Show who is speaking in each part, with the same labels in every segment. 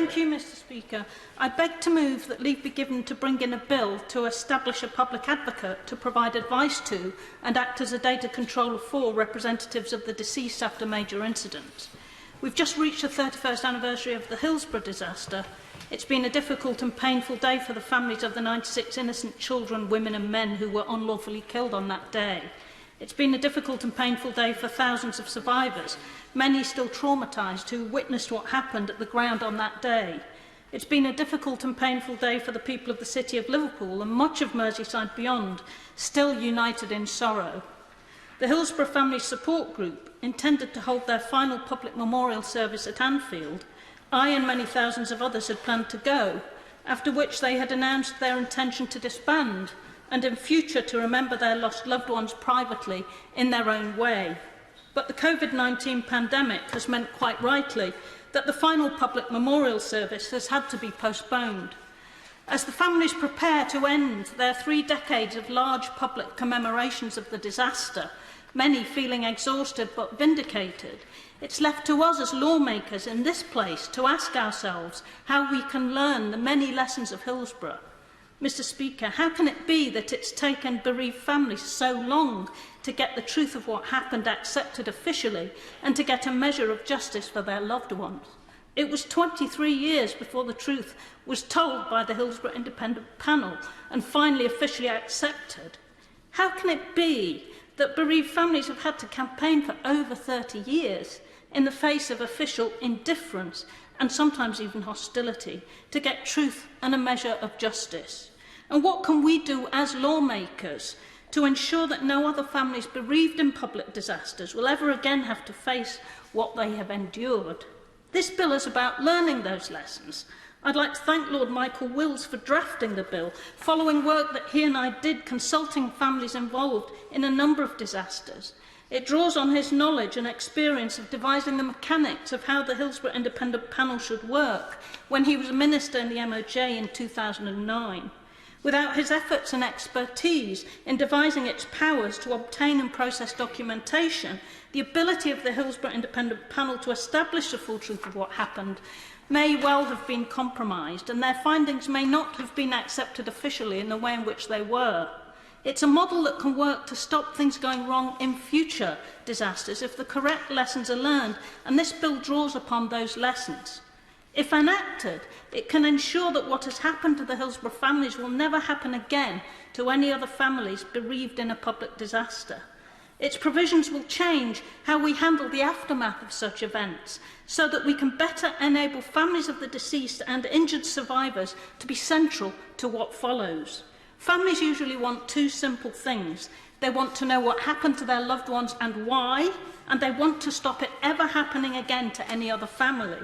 Speaker 1: Thank you, Mr Speaker. I beg to move that leave be given to bring in a bill to establish a public advocate to provide advice to and act as a data controller for representatives of the deceased after major incidents. We've just reached the 31st anniversary of the Hillsborough disaster. It's been a difficult and painful day for the families of the 96 innocent children, women and men who were unlawfully killed on that day. It's been a difficult and painful day for thousands of survivors, many still traumatised, who witnessed what happened at the ground on that day. It's been a difficult and painful day for the people of the city of Liverpool and much of Merseyside beyond, still united in sorrow. The Hillsborough Family Support Group intended to hold their final public memorial service at Anfield. I and many thousands of others had planned to go, after which they had announced their intention to disband and in future to remember their lost loved ones privately in their own way. But the COVID-19 pandemic has meant quite rightly that the final public memorial service has had to be postponed. As the families prepare to end their 3 decades of large public commemorations of the disaster, many feeling exhausted but vindicated, it's left to us as lawmakers in this place to ask ourselves how we can learn the many lessons of Hillsborough. Mr Speaker, how can it be that it's taken bereaved families so long to get the truth of what happened accepted officially and to get a measure of justice for their loved ones? It was 23 years before the truth was told by the Hillsborough Independent Panel and finally officially accepted. How can it be that bereaved families have had to campaign for over 30 years in the face of official indifference and sometimes even hostility to get truth and a measure of justice? And what can we do as lawmakers to ensure that no other families bereaved in public disasters will ever again have to face what they have endured? This bill is about learning those lessons. I'd like to thank Lord Michael Wills for drafting the bill, following work that he and I did consulting families involved in a number of disasters. It draws on his knowledge and experience of devising the mechanics of how the Hillsborough Independent Panel should work when he was a minister in the MOJ in 2009. Without his efforts and expertise in devising its powers to obtain and process documentation, the ability of the Hillsborough Independent Panel to establish the full truth of what happened may well have been compromised, and their findings may not have been accepted officially in the way in which they were. It's a model that can work to stop things going wrong in future disasters if the correct lessons are learned, and this bill draws upon those lessons. If enacted, it can ensure that what has happened to the Hillsborough families will never happen again to any other families bereaved in a public disaster. Its provisions will change how we handle the aftermath of such events so that we can better enable families of the deceased and injured survivors to be central to what follows. Families usually want 2 simple things. They want to know what happened to their loved ones and why, and they want to stop it ever happening again to any other family.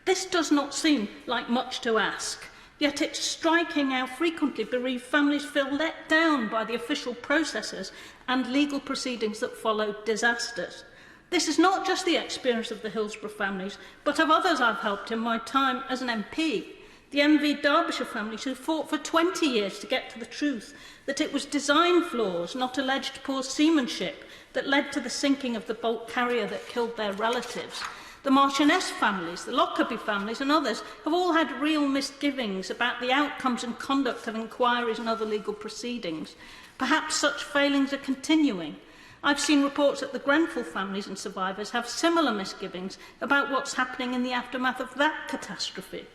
Speaker 1: This does not seem like much to ask, yet it's striking how frequently bereaved families feel let down by the official processes and legal proceedings that follow disasters. This is not just the experience of the Hillsborough families, but of others I've helped in my time as an MP. The MV Derbyshire families who fought for 20 years to get to the truth that it was design flaws, not alleged poor seamanship, that led to the sinking of the bulk carrier that killed their relatives. The Marchioness families, the Lockerbie families and others have all had real misgivings about the outcomes and conduct of inquiries and other legal proceedings. Perhaps such failings are continuing. I've seen reports that the Grenfell families and survivors have similar misgivings about what's happening in the aftermath of that catastrophe.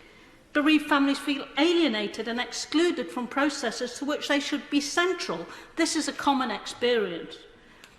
Speaker 1: Bereaved families feel alienated and excluded from processes to which they should be central. This is a common experience.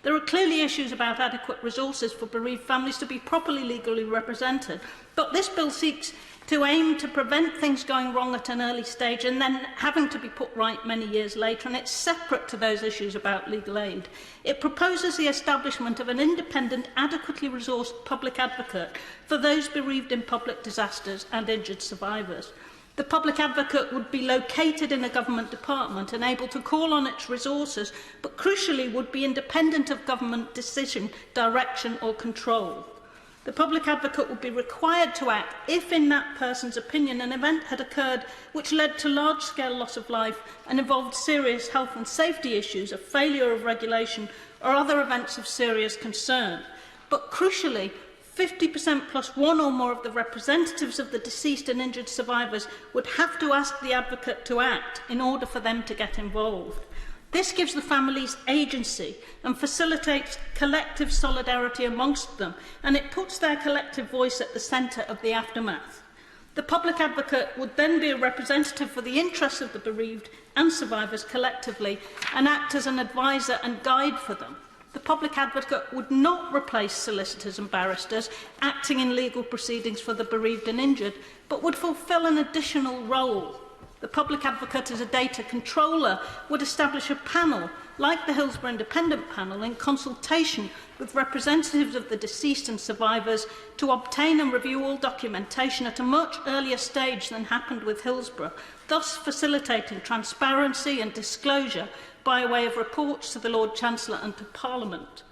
Speaker 1: There are clearly issues about adequate resources for bereaved families to be properly legally represented, but this bill seeks to aim to prevent things going wrong at an early stage and then having to be put right many years later, and it's separate to those issues about legal aid. It proposes the establishment of an independent, adequately resourced public advocate for those bereaved in public disasters and injured survivors. The public advocate would be located in a government department and able to call on its resources, but crucially would be independent of government decision, direction or control. The public advocate would be required to act if, in that person's opinion, an event had occurred which led to large-scale loss of life and involved serious health and safety issues, a failure of regulation or other events of serious concern. But crucially, 50% plus one or more of the representatives of the deceased and injured survivors would have to ask the advocate to act in order for them to get involved. This gives the families agency and facilitates collective solidarity amongst them, and it puts their collective voice at the centre of the aftermath. The public advocate would then be a representative for the interests of the bereaved and survivors collectively and act as an advisor and guide for them. The public advocate would not replace solicitors and barristers acting in legal proceedings for the bereaved and injured, but would fulfil an additional role. The public advocate as a data controller would establish a panel, like the Hillsborough Independent Panel, in consultation with representatives of the deceased and survivors to obtain and review all documentation at a much earlier stage than happened with Hillsborough, thus facilitating transparency and disclosure by way of reports to the Lord Chancellor and to Parliament.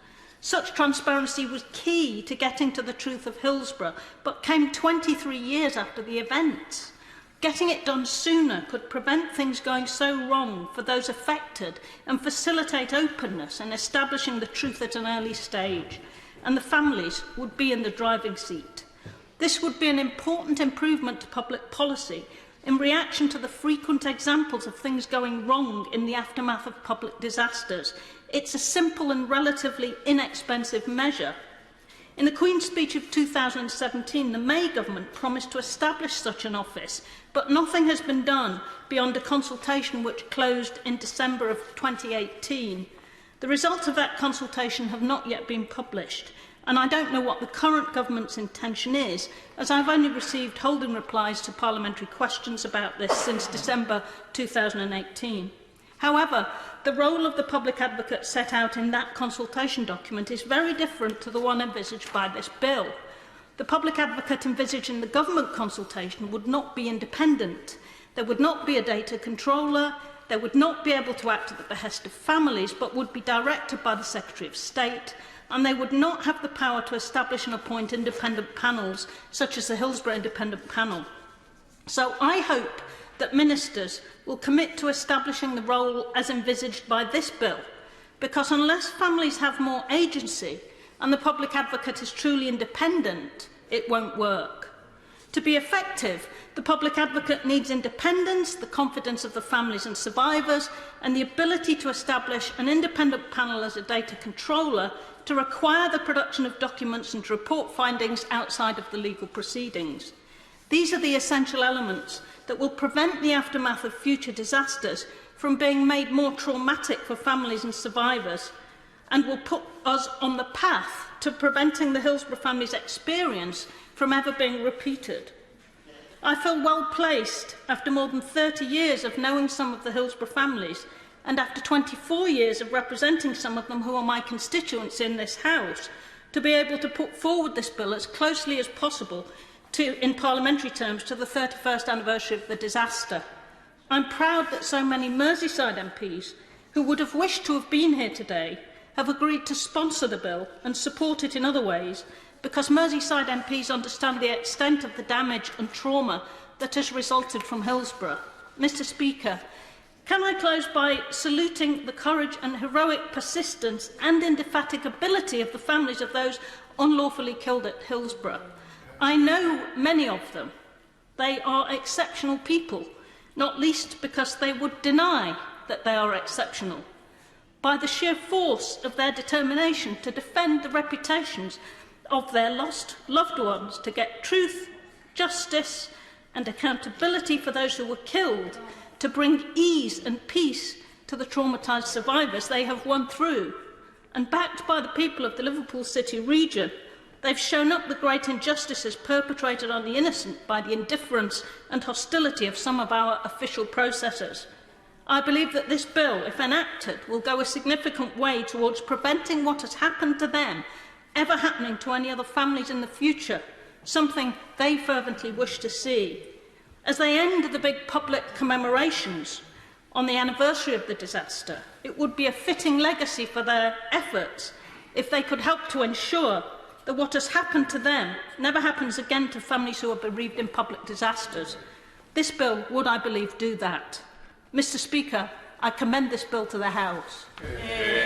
Speaker 1: Such transparency was key to getting to the truth of Hillsborough, but came 23 years after the events. Getting it done sooner could prevent things going so wrong for those affected and facilitate openness and establishing the truth at an early stage, and the families would be in the driving seat. This would be an important improvement to public policy in reaction to the frequent examples of things going wrong in the aftermath of public disasters. It's a simple and relatively inexpensive measure. In the Queen's Speech of 2017, the May government promised to establish such an office, but nothing has been done beyond a consultation which closed in December of 2018. The results of that consultation have not yet been published, and I don't know what the current government's intention is, as I've only received holding replies to parliamentary questions about this since December 2018. However, the role of the public advocate set out in that consultation document is very different to the one envisaged by this bill. The public advocate envisaged in the government consultation would not be independent. There would not be a data controller. They would not be able to act at the behest of families, but would be directed by the Secretary of State, and they would not have the power to establish and appoint independent panels, such as the Hillsborough Independent Panel. So I hope that ministers will commit to establishing the role as envisaged by this bill, because unless families have more agency and the public advocate is truly independent, it won't work. To be effective, the public advocate needs independence, the confidence of the families and survivors, and the ability to establish an independent panel as a data controller to require the production of documents and to report findings outside of the legal proceedings. These are the essential elements that will prevent the aftermath of future disasters from being made more traumatic for families and survivors, and will put us on the path to preventing the Hillsborough family's experience from ever being repeated. I feel well placed, after more than 30 years of knowing some of the Hillsborough families, and after 24 years of representing some of them who are my constituents in this House, to be able to put forward this bill as closely as possible in parliamentary terms to the 31st anniversary of the disaster. I'm proud that so many Merseyside MPs who would have wished to have been here today have agreed to sponsor the bill and support it in other ways, because Merseyside MPs understand the extent of the damage and trauma that has resulted from Hillsborough. Mr Speaker, can I close by saluting the courage and heroic persistence and indefatigability of the families of those unlawfully killed at Hillsborough. I know many of them. They are exceptional people, not least because they would deny that they are exceptional. By the sheer force of their determination to defend the reputations of their lost loved ones, to get truth, justice and accountability for those who were killed, to bring ease and peace to the traumatised survivors, they have won through. And backed by the people of the Liverpool City region, they've shown up the great injustices perpetrated on the innocent by the indifference and hostility of some of our official processors. I believe that this bill, if enacted, will go a significant way towards preventing what has happened to them ever happening to any other families in the future, something they fervently wish to see. As they end the big public commemorations on the anniversary of the disaster, it would be a fitting legacy for their efforts if they could help to ensure that what has happened to them never happens again to families who are bereaved in public disasters. This bill would, I believe, do that. Mr Speaker, I commend this bill to the House.